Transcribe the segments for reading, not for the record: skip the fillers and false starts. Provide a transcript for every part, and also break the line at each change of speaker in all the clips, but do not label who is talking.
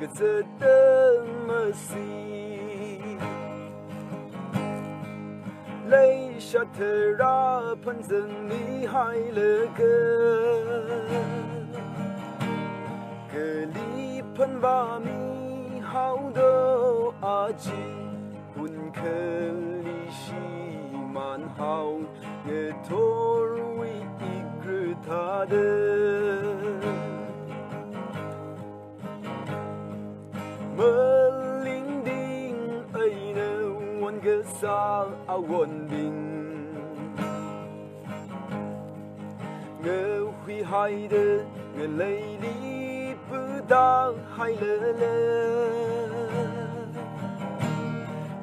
个这的么西，泪下特拉喷增厉害了个里喷瓦米好多阿吉，本可里西蛮好，个托为一个他的。melinding ay nawan ka sa awan din ngờ huy hai de ngờ lấy lý bư da hai lơ lơ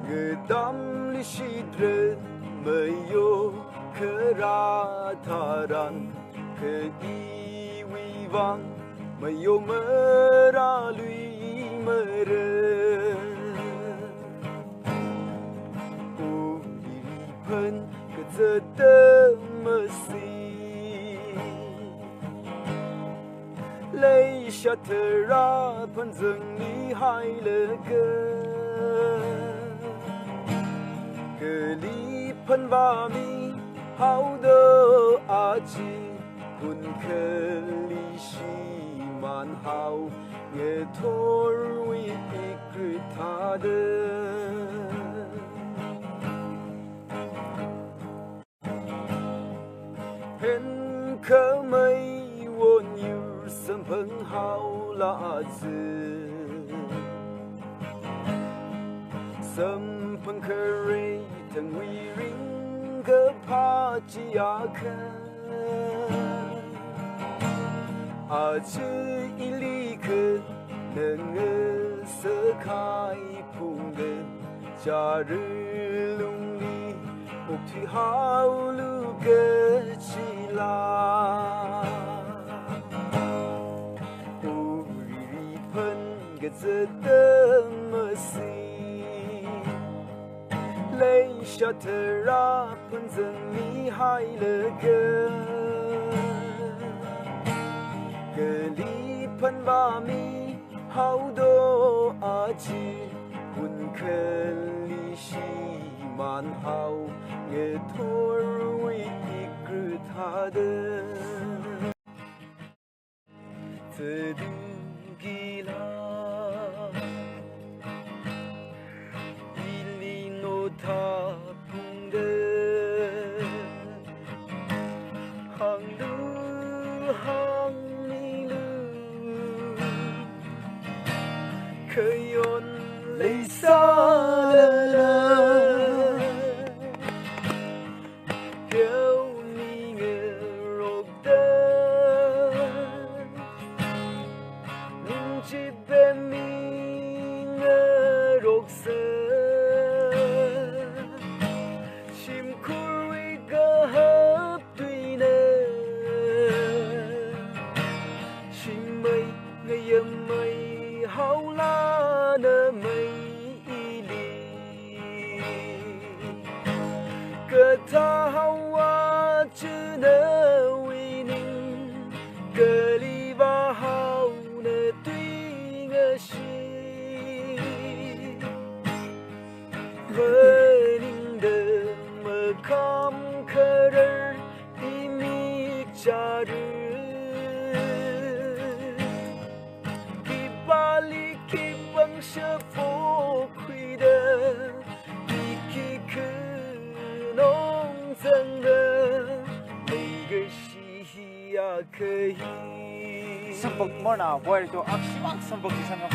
ngờ đam li shi dre mơ yo khơ ra tha ran khơ i vi vang mơ yo mơ ra lui Uripen kezetemesi Lei shatera panzeng li hai le Geli pen va mi hao de aji kun keli shi man hao ye tor wi ikritade hen ke mai won yu sam pheng hao la zi sam pheng ke ri tang wi ring ke pa ji ya ke a ji i li ke能色开풍的假日努力，목티好路个起来，乌里喷个这的么西，泪下特拉喷增厉害了个里喷把米。好多阿吉，本可里西蛮好，也托为一个他的，这杜吉拉，伊里诺塔碰的，航路航。可用泪洒了了，有你的肉的，你这边你的肉色，辛苦一个合对呢，心美我也美。好啦的美丽，可他好啊，只能为你，可里吧好的对我心，为您的么坎坷人的米假日。是否亏的一起可弄真的每个西呀可以
Sambog mo na, buhay ito. Aksiwang sambog di sana.